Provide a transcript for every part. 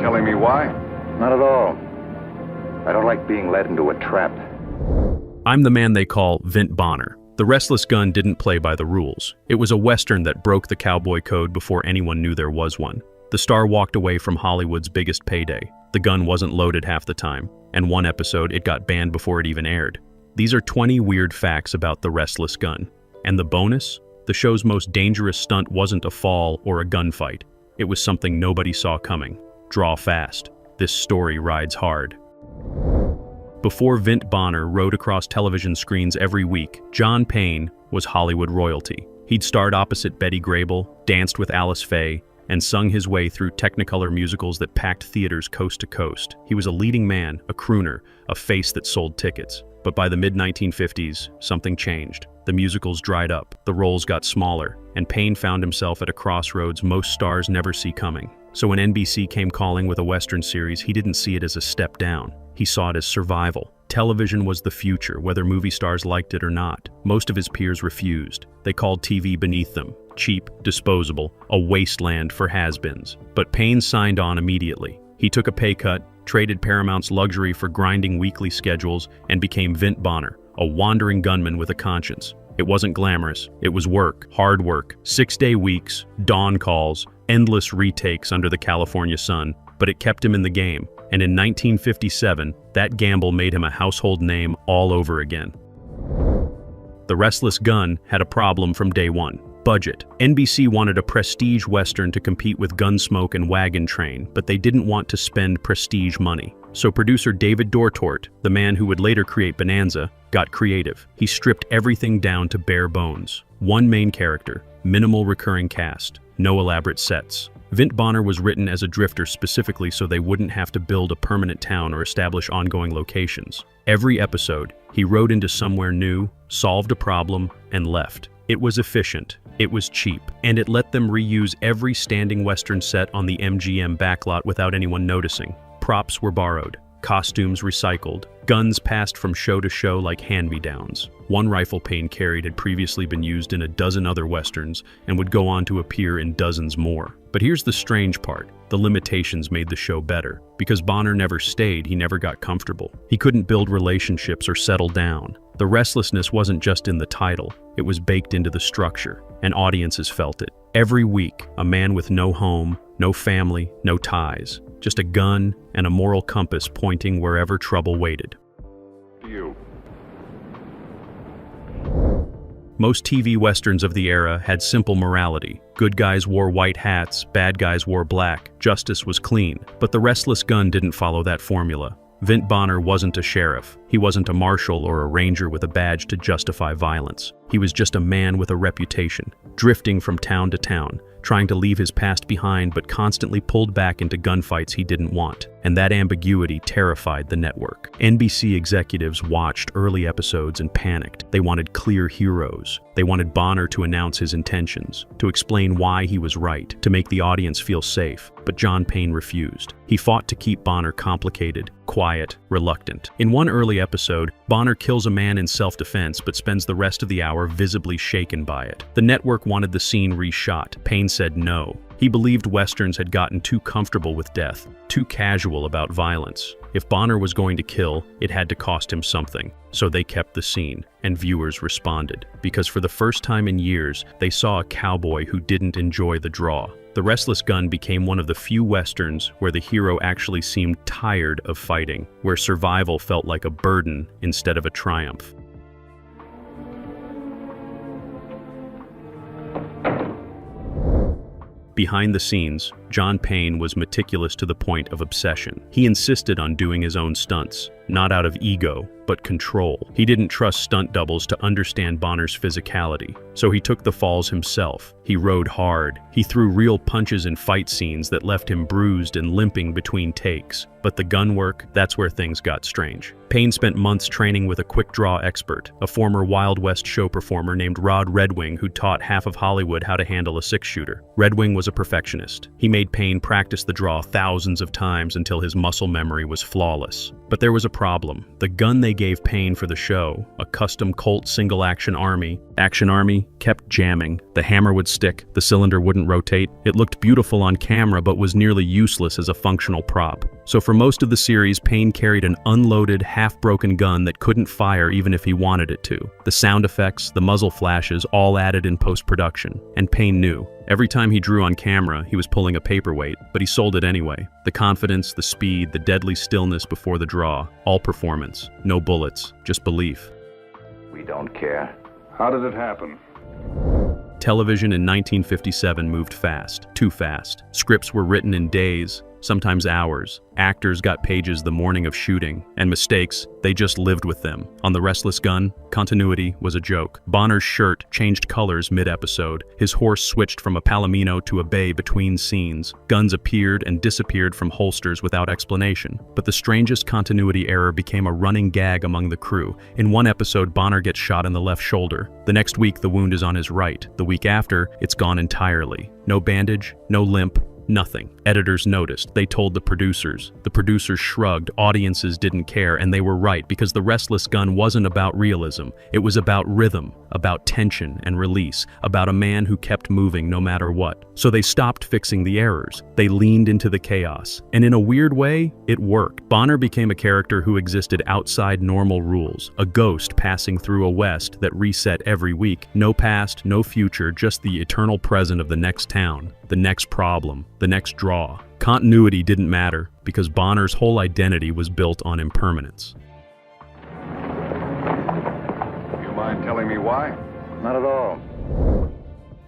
telling me why? Not at all. I don't like being led into a trap. I'm the man they call Vint Bonner. The Restless Gun didn't play by the rules. It was a Western that broke the cowboy code before anyone knew there was one. The star walked away from Hollywood's biggest payday. The gun wasn't loaded half the time, and one episode it got banned before it even aired. These are 20 weird facts about The Restless Gun. And the bonus? The show's most dangerous stunt wasn't a fall or a gunfight. It was something nobody saw coming. Draw fast. This story rides hard. Before Vint Bonner rode across television screens every week, John Payne was Hollywood royalty. He'd starred opposite Betty Grable, danced with Alice Faye, and sung his way through Technicolor musicals that packed theaters coast to coast. He was a leading man, a crooner, a face that sold tickets. But by the mid-1950s, something changed. The musicals dried up, the roles got smaller, and Payne found himself at a crossroads most stars never see coming. So when NBC came calling with a Western series, he didn't see it as a step down. He saw it as survival. Television was the future, whether movie stars liked it or not. Most of his peers refused. They called TV beneath them. Cheap, disposable, a wasteland for has-beens. But Payne signed on immediately. He took a pay cut, traded Paramount's luxury for grinding weekly schedules, and became Vint Bonner, a wandering gunman with a conscience. It wasn't glamorous. It was work, hard work, 6-day weeks, dawn calls, endless retakes under the California sun, but it kept him in the game. And in 1957, that gamble made him a household name all over again. The Restless Gun had a problem from day one. Budget. NBC wanted a prestige Western to compete with Gunsmoke and Wagon Train, but they didn't want to spend prestige money. So producer David Dortort, the man who would later create Bonanza, got creative. He stripped everything down to bare bones. One main character, minimal recurring cast, no elaborate sets. Vint Bonner was written as a drifter specifically so they wouldn't have to build a permanent town or establish ongoing locations. Every episode, he rode into somewhere new, solved a problem, and left. It was efficient, it was cheap, and it let them reuse every standing Western set on the MGM backlot without anyone noticing. Props were borrowed, costumes recycled, guns passed from show to show like hand-me-downs. One rifle Payne carried had previously been used in a dozen other Westerns and would go on to appear in dozens more. But here's the strange part. The limitations made the show better. Because Bonner never stayed, he never got comfortable. He couldn't build relationships or settle down. The restlessness wasn't just in the title, it was baked into the structure, and audiences felt it. Every week, a man with no home, no family, no ties, just a gun and a moral compass pointing wherever trouble waited. You. Most TV Westerns of the era had simple morality. Good guys wore white hats, bad guys wore black, justice was clean. But The Restless Gun didn't follow that formula. Vint Bonner wasn't a sheriff. He wasn't a marshal or a ranger with a badge to justify violence. He was just a man with a reputation, drifting from town to town, trying to leave his past behind but constantly pulled back into gunfights he didn't want. And that ambiguity terrified the network. NBC executives watched early episodes and panicked. They wanted clear heroes. They wanted Bonner to announce his intentions, to explain why he was right, to make the audience feel safe. But John Payne refused. He fought to keep Bonner complicated, quiet, reluctant. In one early episode, Bonner kills a man in self-defense but spends the rest of the hour visibly shaken by it. The network wanted the scene reshot. Payne said no. He believed Westerns had gotten too comfortable with death, too casual about violence. If Bonner was going to kill, it had to cost him something. So they kept the scene, and viewers responded. Because for the first time in years, they saw a cowboy who didn't enjoy the draw. The Restless Gun became one of the few Westerns where the hero actually seemed tired of fighting, where survival felt like a burden instead of a triumph. Behind the scenes, John Payne was meticulous to the point of obsession. He insisted on doing his own stunts, not out of ego, but control. He didn't trust stunt doubles to understand Bonner's physicality, so he took the falls himself. He rode hard. He threw real punches in fight scenes that left him bruised and limping between takes. But the gun work, that's where things got strange. Payne spent months training with a quick-draw expert, a former Wild West show performer named Rod Redwing who taught half of Hollywood how to handle a six-shooter. Redwing was a perfectionist. He made Payne practice the draw thousands of times until his muscle memory was flawless. But there was a problem. The gun they gave Payne for the show, a custom Colt single-action army, kept jamming. The hammer would stick, the cylinder wouldn't rotate. It looked beautiful on camera but was nearly useless as a functional prop. So for most of the series, Payne carried an unloaded, half-broken gun that couldn't fire even if he wanted it to. The sound effects, the muzzle flashes, all added in post-production. And Payne knew. Every time he drew on camera, he was pulling a paperweight, but he sold it anyway. The confidence, the speed, the deadly stillness before the draw, all performance. No bullets, just belief. We don't care. How did it happen? Television in 1957 moved fast, too fast. Scripts were written in days, sometimes hours. Actors got pages the morning of shooting, and mistakes, they just lived with them. On The Restless Gun, continuity was a joke. Bonner's shirt changed colors mid-episode. His horse switched from a palomino to a bay between scenes. Guns appeared and disappeared from holsters without explanation. But the strangest continuity error became a running gag among the crew. In one episode, Bonner gets shot in the left shoulder. The next week, the wound is on his right. The week after, it's gone entirely. No bandage, no limp, nothing. Editors noticed. They told the producers. The producers shrugged. Audiences didn't care, and they were right, because The Restless Gun wasn't about realism. It was about rhythm, about tension and release, about a man who kept moving no matter what. So they stopped fixing the errors. They leaned into the chaos. And in a weird way, it worked. Bonner became a character who existed outside normal rules, a ghost passing through a West that reset every week. No past, no future, just the eternal present of the next town, the next problem, the next draw. Continuity didn't matter because Bonner's whole identity was built on impermanence. You mind telling me why? Not at all.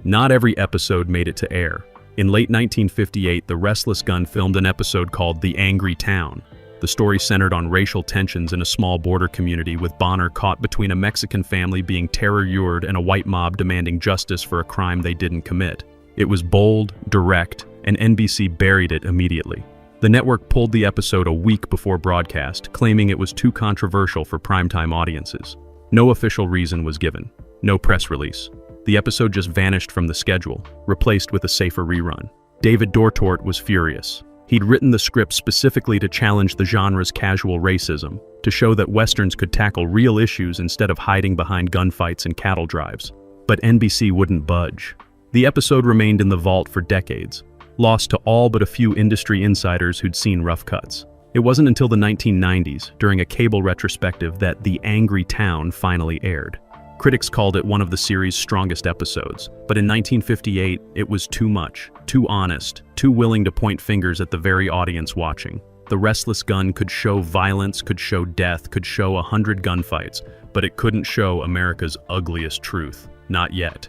Not every episode made it to air. In late 1958, The Restless Gun filmed an episode called The Angry Town. The story centered on racial tensions in a small border community, with Bonner caught between a Mexican family being terror-lured and a white mob demanding justice for a crime they didn't commit. It was bold, direct, and NBC buried it immediately. The network pulled the episode a week before broadcast, claiming it was too controversial for primetime audiences. No official reason was given. No press release. The episode just vanished from the schedule, replaced with a safer rerun. David Dortort was furious. He'd written the script specifically to challenge the genre's casual racism, to show that Westerns could tackle real issues instead of hiding behind gunfights and cattle drives. But NBC wouldn't budge. The episode remained in the vault for decades, lost to all but a few industry insiders who'd seen rough cuts. It wasn't until the 1990s, during a cable retrospective, that The Angry Town finally aired. Critics called it one of the series' strongest episodes, but in 1958, it was too much, too honest, too willing to point fingers at the very audience watching. The Restless Gun could show violence, could show death, could show 100 gunfights, but it couldn't show America's ugliest truth. Not yet.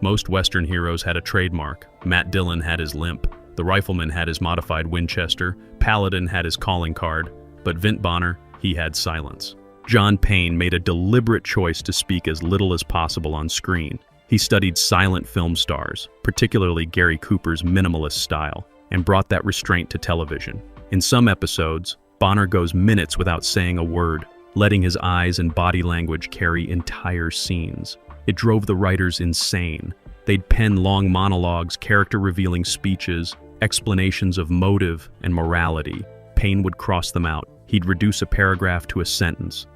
Most Western heroes had a trademark. Matt Dillon had his limp. The rifleman had his modified Winchester. Paladin had his calling card. But Vint Bonner, he had silence. John Payne made a deliberate choice to speak as little as possible on screen. He studied silent film stars, particularly Gary Cooper's minimalist style, and brought that restraint to television. In some episodes, Bonner goes minutes without saying a word, letting his eyes and body language carry entire scenes. It drove the writers insane. They'd pen long monologues, character-revealing speeches, explanations of motive and morality. Payne would cross them out. He'd reduce a paragraph to a sentence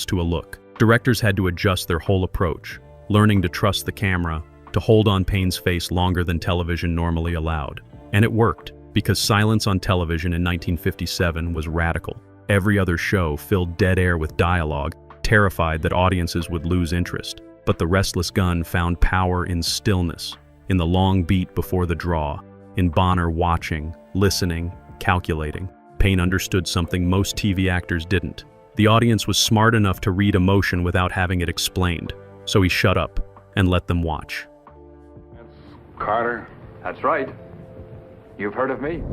to a look. Directors had to adjust their whole approach, learning to trust the camera, to hold on Payne's face longer than television normally allowed. And it worked, because silence on television in 1957 was radical. Every other show filled dead air with dialogue, terrified that audiences would lose interest. But The Restless Gun found power in stillness, in the long beat before the draw, in Bonner watching, listening, calculating. Payne understood something most TV actors didn't. The audience was smart enough to read emotion without having it explained, so he shut up and let them watch. That's Carter. That's right. You've heard of me?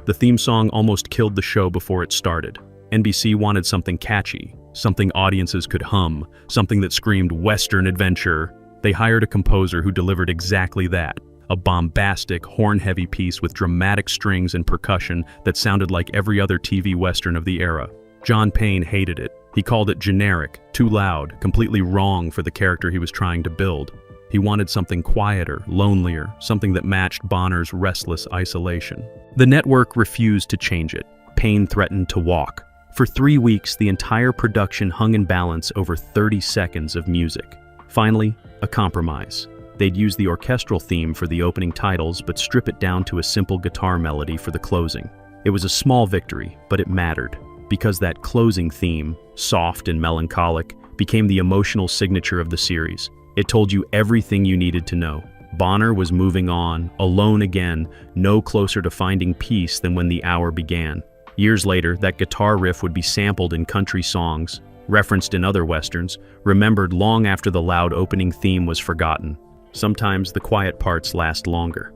The theme song almost killed the show before it started. NBC wanted something catchy, something audiences could hum, something that screamed Western adventure. They hired a composer who delivered exactly that. A bombastic, horn-heavy piece with dramatic strings and percussion that sounded like every other TV Western of the era. John Payne hated it. He called it generic, too loud, completely wrong for the character he was trying to build. He wanted something quieter, lonelier, something that matched Bonner's restless isolation. The network refused to change it. Payne threatened to walk. For 3 weeks, the entire production hung in balance over 30 seconds of music. Finally, a compromise. They'd use the orchestral theme for the opening titles, but strip it down to a simple guitar melody for the closing. It was a small victory, but it mattered, because that closing theme, soft and melancholic, became the emotional signature of the series. It told you everything you needed to know. Bonner was moving on, alone again, no closer to finding peace than when the hour began. Years later, that guitar riff would be sampled in country songs, referenced in other westerns, remembered long after the loud opening theme was forgotten. Sometimes the quiet parts last longer.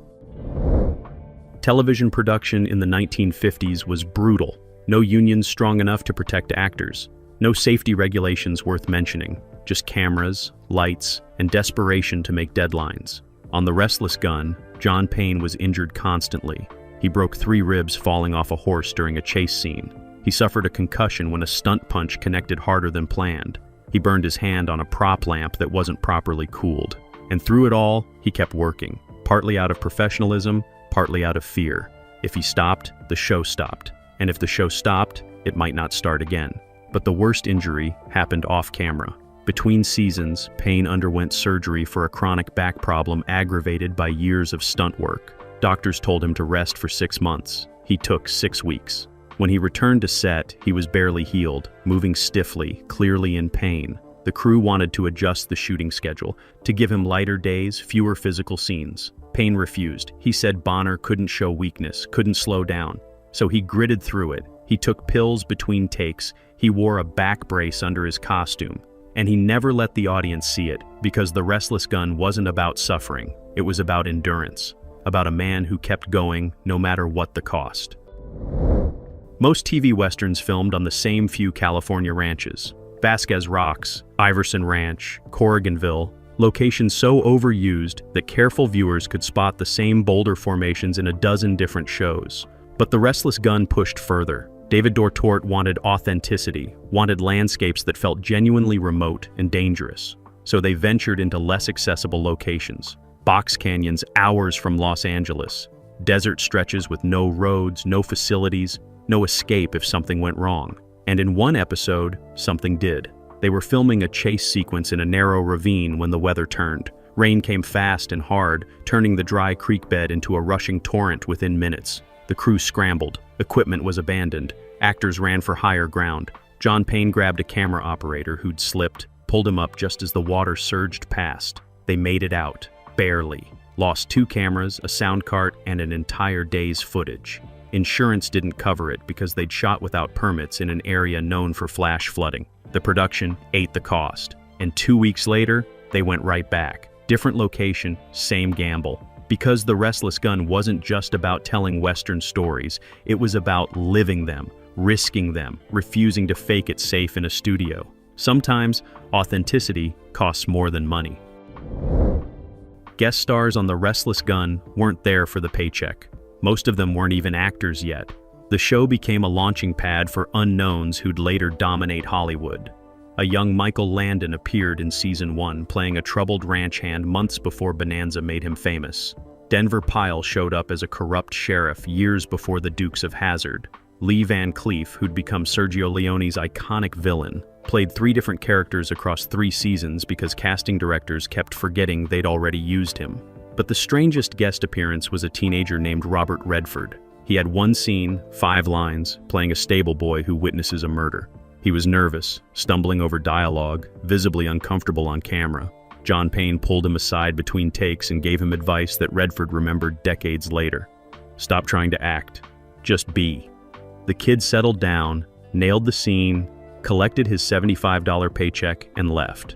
Television production in the 1950s was brutal. No unions strong enough to protect actors. No safety regulations worth mentioning. Just cameras, lights, and desperation to make deadlines. On The Restless Gun, John Payne was injured constantly. He broke 3 ribs falling off a horse during a chase scene. He suffered a concussion when a stunt punch connected harder than planned. He burned his hand on a prop lamp that wasn't properly cooled. And through it all, he kept working, partly out of professionalism, partly out of fear. If he stopped, the show stopped. And if the show stopped, it might not start again. But the worst injury happened off-camera. Between seasons, Payne underwent surgery for a chronic back problem aggravated by years of stunt work. Doctors told him to rest for 6 months. He took 6 weeks. When he returned to set, he was barely healed, moving stiffly, clearly in pain. The crew wanted to adjust the shooting schedule, to give him lighter days, fewer physical scenes. Payne refused. He said Bonner couldn't show weakness, couldn't slow down. So he gritted through it. He took pills between takes. He wore a back brace under his costume. And he never let the audience see it, because The Restless Gun wasn't about suffering. It was about endurance, about a man who kept going no matter what the cost. Most TV westerns filmed on the same few California ranches. Vasquez Rocks, Iverson Ranch, Corriganville, locations so overused that careful viewers could spot the same boulder formations in a dozen different shows. But The Restless Gun pushed further. David Dortort wanted authenticity, wanted landscapes that felt genuinely remote and dangerous. So they ventured into less accessible locations. Box canyons hours from Los Angeles, desert stretches with no roads, no facilities, no escape if something went wrong. And in one episode, something did. They were filming a chase sequence in a narrow ravine when the weather turned. Rain came fast and hard, turning the dry creek bed into a rushing torrent within minutes. The crew scrambled. Equipment was abandoned. Actors ran for higher ground. John Payne grabbed a camera operator who'd slipped, pulled him up just as the water surged past. They made it out, barely. Lost 2 cameras, a sound cart, and an entire day's footage. Insurance didn't cover it because they'd shot without permits in an area known for flash flooding. The production ate the cost. And 2 weeks later, they went right back. Different location, same gamble. Because The Restless Gun wasn't just about telling Western stories, it was about living them, risking them, refusing to fake it safe in a studio. Sometimes, authenticity costs more than money. Guest stars on The Restless Gun weren't there for the paycheck. Most of them weren't even actors yet. The show became a launching pad for unknowns who'd later dominate Hollywood. A young Michael Landon appeared in Season 1, playing a troubled ranch hand months before Bonanza made him famous. Denver Pyle showed up as a corrupt sheriff years before the Dukes of Hazzard. Lee Van Cleef, who'd become Sergio Leone's iconic villain, played 3 different characters across 3 seasons because casting directors kept forgetting they'd already used him. But the strangest guest appearance was a teenager named Robert Redford. He had 1 scene, 5 lines, playing a stable boy who witnesses a murder. He was nervous, stumbling over dialogue, visibly uncomfortable on camera. John Payne pulled him aside between takes and gave him advice that Redford remembered decades later. Stop trying to act. Just be. The kid settled down, nailed the scene, collected his $75 paycheck, and left.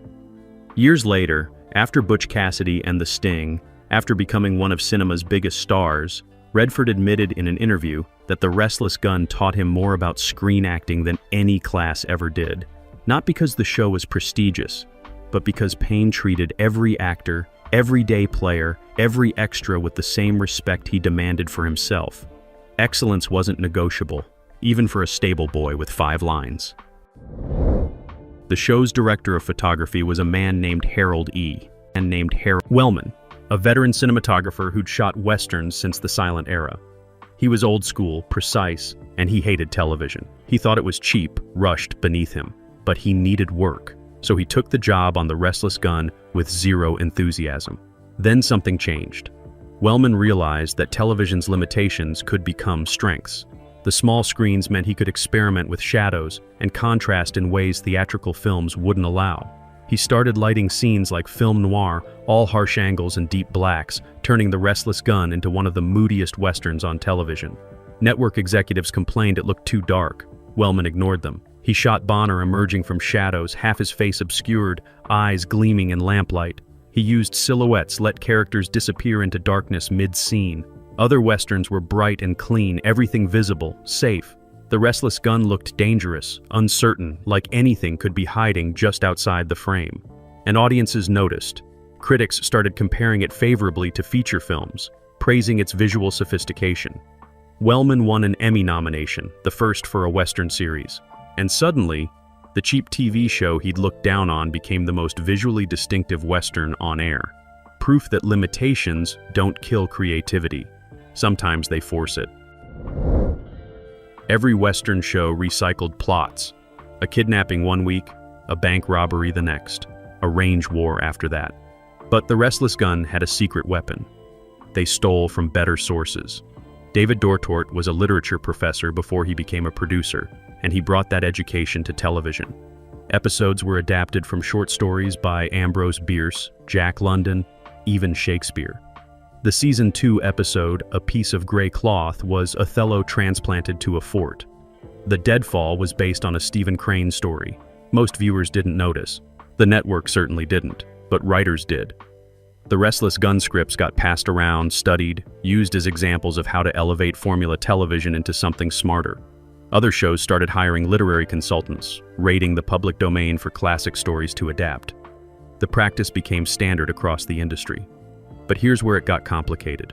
Years later, after Butch Cassidy and The Sting, after becoming one of cinema's biggest stars, Redford admitted in an interview that The Restless Gun taught him more about screen acting than any class ever did. Not because the show was prestigious, but because Payne treated every actor, every day player, every extra with the same respect he demanded for himself. Excellence wasn't negotiable, even for a stable boy with 5 lines. The show's director of photography was a man named Harold Wellman, a veteran cinematographer who'd shot westerns since the silent era. He was old school, precise, and he hated television. He thought it was cheap, rushed, beneath him. But he needed work, so he took the job on The Restless Gun with zero enthusiasm. Then something changed. Wellman realized that television's limitations could become strengths. The small screens meant he could experiment with shadows and contrast in ways theatrical films wouldn't allow. He started lighting scenes like film noir, all harsh angles and deep blacks, turning The Restless Gun into one of the moodiest westerns on television. Network executives complained it looked too dark. Wellman ignored them. He shot Bonner emerging from shadows, half his face obscured, eyes gleaming in lamplight. He used silhouettes, let characters disappear into darkness mid-scene. Other westerns were bright and clean, everything visible, safe. The Restless Gun looked dangerous, uncertain, like anything could be hiding just outside the frame. And audiences noticed. Critics started comparing it favorably to feature films, praising its visual sophistication. Wellman won an Emmy nomination, the first for a Western series. And suddenly, the cheap TV show he'd looked down on became the most visually distinctive Western on air. Proof that limitations don't kill creativity. Sometimes they force it. Every Western show recycled plots. A kidnapping one week, a bank robbery the next, a range war after that. But The Restless Gun had a secret weapon. They stole from better sources. David Dortort was a literature professor before he became a producer, and he brought that education to television. Episodes were adapted from short stories by Ambrose Bierce, Jack London, even Shakespeare. The Season 2 episode, A Piece of Grey Cloth, was Othello transplanted to a fort. The Deadfall was based on a Stephen Crane story. Most viewers didn't notice. The network certainly didn't, but writers did. The Restless Gun scripts got passed around, studied, used as examples of how to elevate formula television into something smarter. Other shows started hiring literary consultants, raiding the public domain for classic stories to adapt. The practice became standard across the industry. But here's where it got complicated.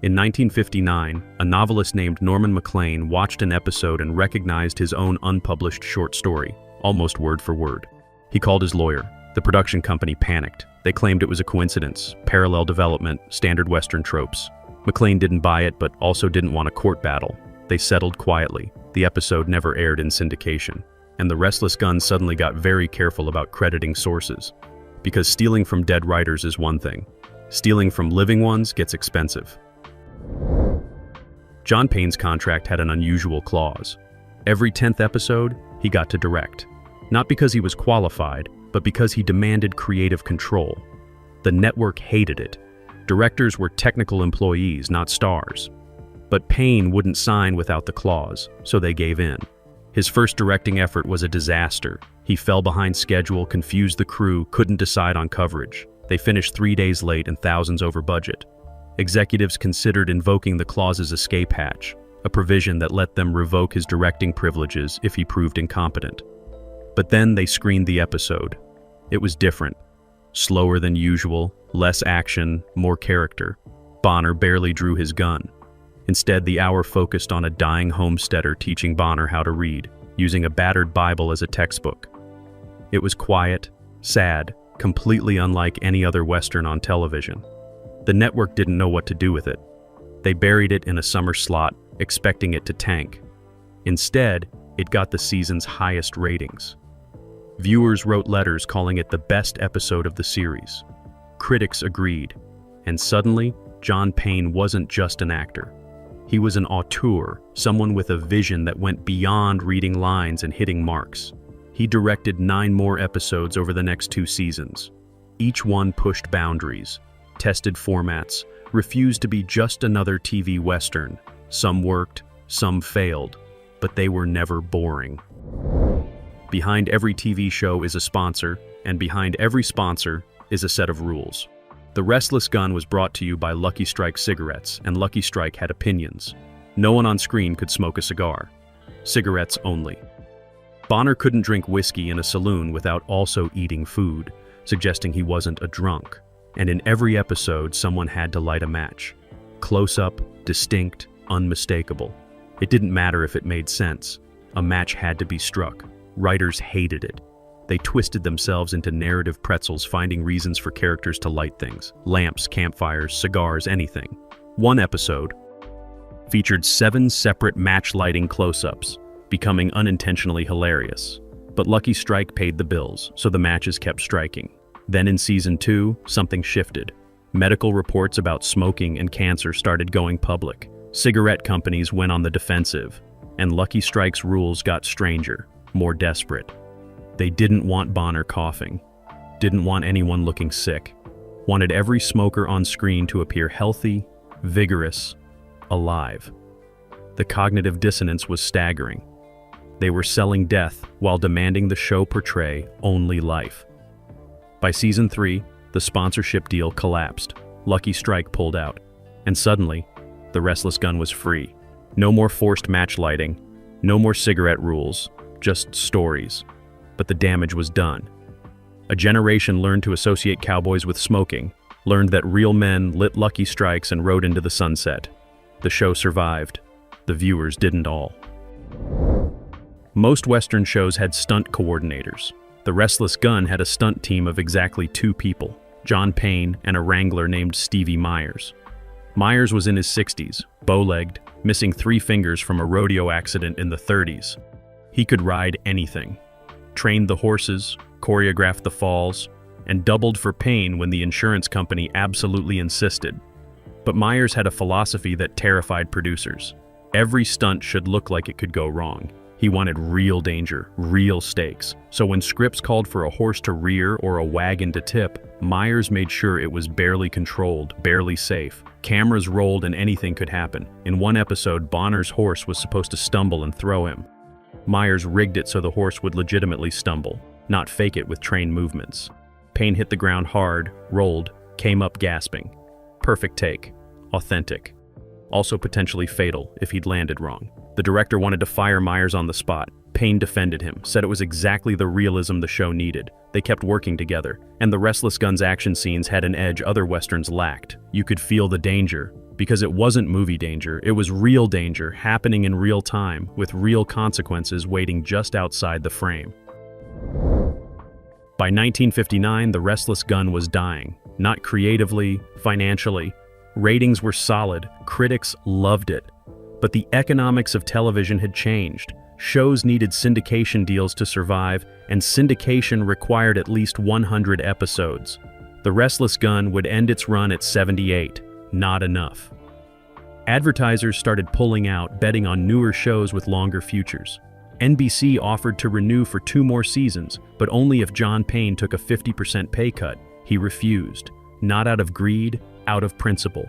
In 1959, a novelist named Norman MacLean watched an episode and recognized his own unpublished short story, almost word for word. He called his lawyer. The production company panicked. They claimed it was a coincidence, parallel development, standard Western tropes. MacLean didn't buy it, but also didn't want a court battle. They settled quietly. The episode never aired in syndication. And The Restless Gun suddenly got very careful about crediting sources. Because stealing from dead writers is one thing. Stealing from living ones gets expensive. John Payne's contract had an unusual clause. Every 10th episode, he got to direct. Not because he was qualified, but because he demanded creative control. The network hated it. Directors were technical employees, not stars. But Payne wouldn't sign without the clause, so they gave in. His first directing effort was a disaster. He fell behind schedule, confused the crew, couldn't decide on coverage. They finished 3 days late and thousands over budget. Executives considered invoking the clause's escape hatch, a provision that let them revoke his directing privileges if he proved incompetent. But then they screened the episode. It was different. Slower than usual, less action, more character. Bonner barely drew his gun. Instead, the hour focused on a dying homesteader teaching Bonner how to read, using a battered Bible as a textbook. It was quiet, sad, completely unlike any other Western on television. The network didn't know what to do with it. They buried it in a summer slot, expecting it to tank. Instead, it got the season's highest ratings. Viewers wrote letters calling it the best episode of the series. Critics agreed. And suddenly, John Payne wasn't just an actor. He was an auteur, someone with a vision that went beyond reading lines and hitting marks. He directed 9 more episodes over the next 2 seasons. Each one pushed boundaries, tested formats, refused to be just another TV Western. Some worked, some failed, but they were never boring. Behind every TV show is a sponsor, and behind every sponsor is a set of rules. The Restless Gun was brought to you by Lucky Strike cigarettes, and Lucky Strike had opinions. No one on screen could smoke a cigar. Cigarettes only. Bonner couldn't drink whiskey in a saloon without also eating food, suggesting he wasn't a drunk. And in every episode, someone had to light a match. Close-up, distinct, unmistakable. It didn't matter if it made sense. A match had to be struck. Writers hated it. They twisted themselves into narrative pretzels, finding reasons for characters to light things. Lamps, campfires, cigars, anything. One episode, featured 7 separate match lighting close-ups, becoming unintentionally hilarious. But Lucky Strike paid the bills, so the matches kept striking. Then in season 2, something shifted. Medical reports about smoking and cancer started going public. Cigarette companies went on the defensive, and Lucky Strike's rules got stranger, more desperate. They didn't want Bonner coughing, didn't want anyone looking sick, wanted every smoker on screen to appear healthy, vigorous, alive. The cognitive dissonance was staggering. They were selling death while demanding the show portray only life. By season 3, the sponsorship deal collapsed. Lucky Strike pulled out, and suddenly, the Restless Gun was free. No more forced match lighting, no more cigarette rules, just stories. But the damage was done. A generation learned to associate cowboys with smoking, learned that real men lit Lucky Strikes and rode into the sunset. The show survived. The viewers didn't all. Most Western shows had stunt coordinators. The Restless Gun had a stunt team of exactly 2 people, John Payne and a wrangler named Stevie Myers. Myers was in his 60s, bow-legged, missing 3 fingers from a rodeo accident in the 30s. He could ride anything, trained the horses, choreographed the falls, and doubled for Payne when the insurance company absolutely insisted. But Myers had a philosophy that terrified producers. Every stunt should look like it could go wrong. He wanted real danger, real stakes. So when scripts called for a horse to rear or a wagon to tip, Myers made sure it was barely controlled, barely safe. Cameras rolled and anything could happen. In one episode, Bonner's horse was supposed to stumble and throw him. Myers rigged it so the horse would legitimately stumble, not fake it with trained movements. Payne hit the ground hard, rolled, came up gasping. Perfect take. Authentic. Also potentially fatal if he'd landed wrong. The director wanted to fire Myers on the spot. Payne defended him, said it was exactly the realism the show needed. They kept working together, and the Restless Gun's action scenes had an edge other westerns lacked. You could feel the danger, because it wasn't movie danger, it was real danger happening in real time, with real consequences waiting just outside the frame. By 1959, the Restless Gun was dying. Not creatively, financially. Ratings were solid, critics loved it. But the economics of television had changed. Shows needed syndication deals to survive, and syndication required at least 100 episodes. The Restless Gun would end its run at 78. Not enough. Advertisers started pulling out, betting on newer shows with longer futures. NBC offered to renew for 2 more seasons, but only if John Payne took a 50% pay cut. He refused. Not out of greed, out of principle.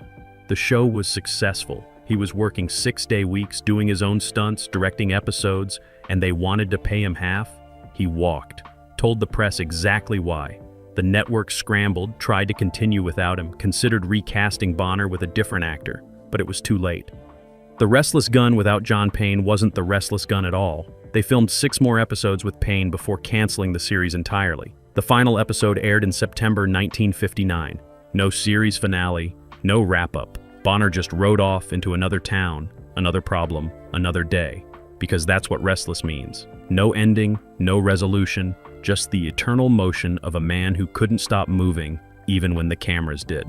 The show was successful. He was working 6-day weeks, doing his own stunts, directing episodes, and they wanted to pay him half. He walked, told the press exactly why. The network scrambled, tried to continue without him, considered recasting Bonner with a different actor, but it was too late. The Restless Gun without John Payne wasn't the Restless Gun at all. They filmed 6 more episodes with Payne before canceling the series entirely. The final episode aired in September 1959. No series finale, no wrap-up. Bonner just rode off into another town, another problem, another day. Because that's what Restless means. No ending, no resolution, just the eternal motion of a man who couldn't stop moving, even when the cameras did.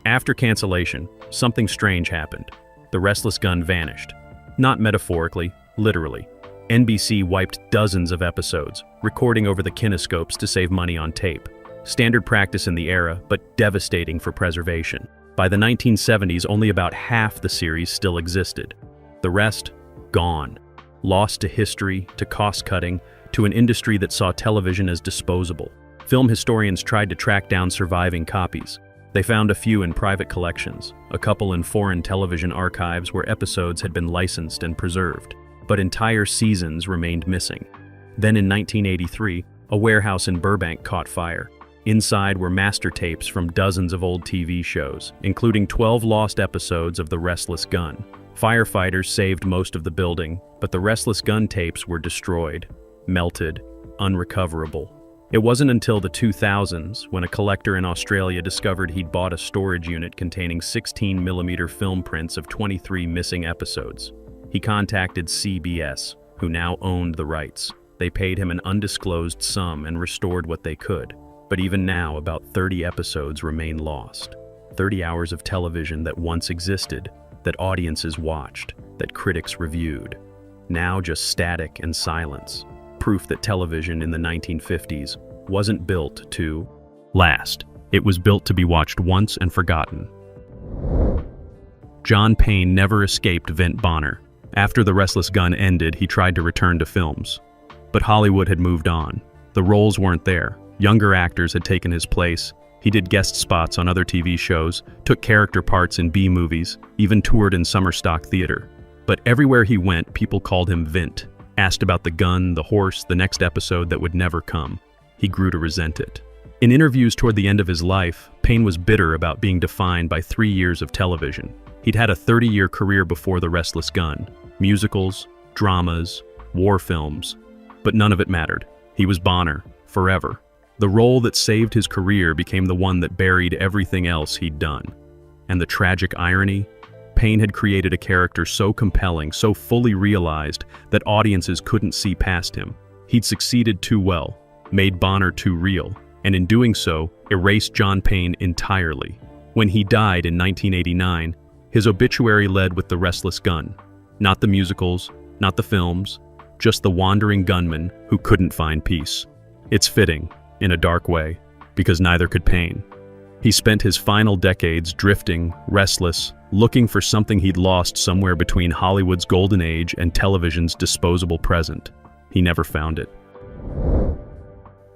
After cancellation, something strange happened. The Restless Gun vanished. Not metaphorically, literally. NBC wiped dozens of episodes, recording over the kinescopes to save money on tape. Standard practice in the era, but devastating for preservation. By the 1970s, only about half the series still existed. The rest, gone. Lost to history, to cost-cutting, to an industry that saw television as disposable. Film historians tried to track down surviving copies. They found a few in private collections, a couple in foreign television archives where episodes had been licensed and preserved, but entire seasons remained missing. Then in 1983, a warehouse in Burbank caught fire. Inside were master tapes from dozens of old TV shows, including 12 lost episodes of The Restless Gun. Firefighters saved most of the building, but the Restless Gun tapes were destroyed, melted, unrecoverable. It wasn't until the 2000s when a collector in Australia discovered he'd bought a storage unit containing 16mm film prints of 23 missing episodes. He contacted CBS, who now owned the rights. They paid him an undisclosed sum and restored what they could. But even now, about 30 episodes remain lost. 30 hours of television that once existed, that audiences watched, that critics reviewed. Now just static and silence. Proof that television in the 1950s wasn't built to last. It was built to be watched once and forgotten. John Payne never escaped Vint Bonner. After The Restless Gun ended, he tried to return to films. But Hollywood had moved on. The roles weren't there. Younger actors had taken his place. He did guest spots on other TV shows, took character parts in B-movies, even toured in summer stock theater. But everywhere he went, people called him Vint, asked about the gun, the horse, the next episode that would never come. He grew to resent it. In interviews toward the end of his life, Payne was bitter about being defined by 3 years of television. He'd had a 30-year career before The Restless Gun. Musicals, dramas, war films. But none of it mattered. He was Bonner, forever. The role that saved his career became the one that buried everything else he'd done. And the tragic irony? Payne had created a character so compelling, so fully realized, that audiences couldn't see past him. He'd succeeded too well, made Bonner too real, and in doing so, erased John Payne entirely. When he died in 1989, his obituary led with The Restless Gun. Not the musicals, not the films, just the wandering gunman who couldn't find peace. It's fitting, in a dark way, because neither could Payne. He spent his final decades drifting, restless, looking for something he'd lost somewhere between Hollywood's golden age and television's disposable present. He never found it.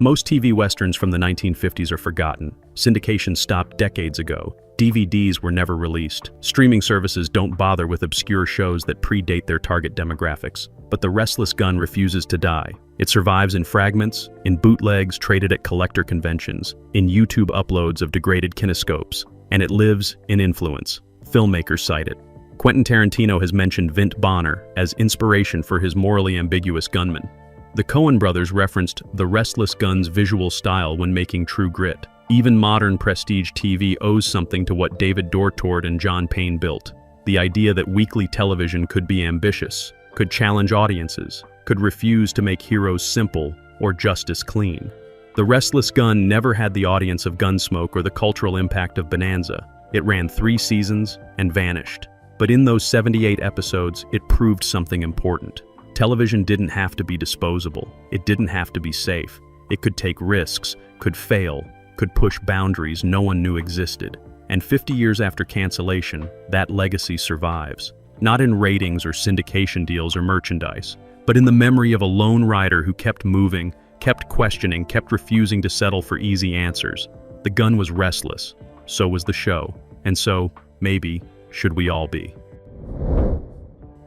Most TV westerns from the 1950s are forgotten. Syndication stopped decades ago. DVDs were never released. Streaming services don't bother with obscure shows that predate their target demographics. But The Restless Gun refuses to die. It survives in fragments, in bootlegs traded at collector conventions, in YouTube uploads of degraded kinescopes, and it lives in influence. Filmmakers cite it. Quentin Tarantino has mentioned Vint Bonner as inspiration for his morally ambiguous gunman. The Coen brothers referenced The Restless Gun's visual style when making True Grit. Even modern prestige TV owes something to what David Dortord and John Payne built. The idea that weekly television could be ambitious, could challenge audiences, could refuse to make heroes simple or justice clean. The Restless Gun never had the audience of Gunsmoke or the cultural impact of Bonanza. It ran 3 seasons and vanished. But in those 78 episodes, it proved something important. Television didn't have to be disposable. It didn't have to be safe. It could take risks, could fail, could push boundaries no one knew existed. And 50 years after cancellation, that legacy survives. Not in ratings or syndication deals or merchandise, but in the memory of a lone writer who kept moving, kept questioning, kept refusing to settle for easy answers. The gun was restless. So was the show. And so, maybe, should we all be.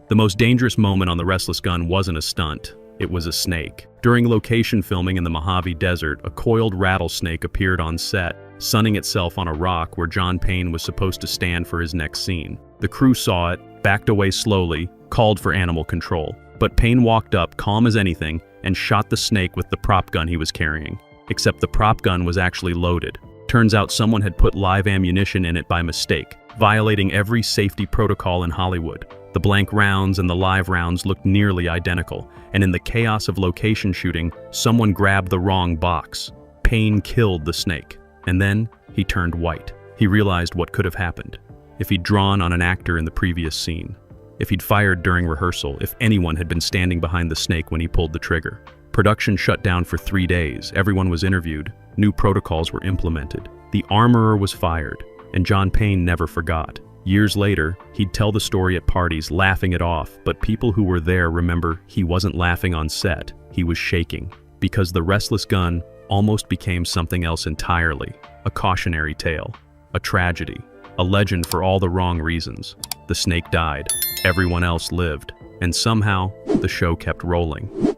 The most dangerous moment on The Restless Gun wasn't a stunt. It was a snake. During location filming in the Mojave Desert, a coiled rattlesnake appeared on set, sunning itself on a rock where John Payne was supposed to stand for his next scene. The crew saw it, backed away slowly, called for animal control. But Payne walked up, calm as anything, and shot the snake with the prop gun he was carrying. Except the prop gun was actually loaded. Turns out someone had put live ammunition in it by mistake, violating every safety protocol in Hollywood. The blank rounds and the live rounds looked nearly identical, and in the chaos of location shooting, someone grabbed the wrong box. Payne killed the snake, and then he turned white. He realized what could have happened if he'd drawn on an actor in the previous scene, if he'd fired during rehearsal, if anyone had been standing behind the snake when he pulled the trigger. Production shut down for 3 days. Everyone was interviewed. New protocols were implemented. The armorer was fired, and John Payne never forgot. Years later, he'd tell the story at parties, laughing it off, but people who were there remember he wasn't laughing on set, he was shaking. Because The Restless Gun almost became something else entirely. A cautionary tale, a tragedy, a legend for all the wrong reasons. The snake died, everyone else lived, and somehow, the show kept rolling.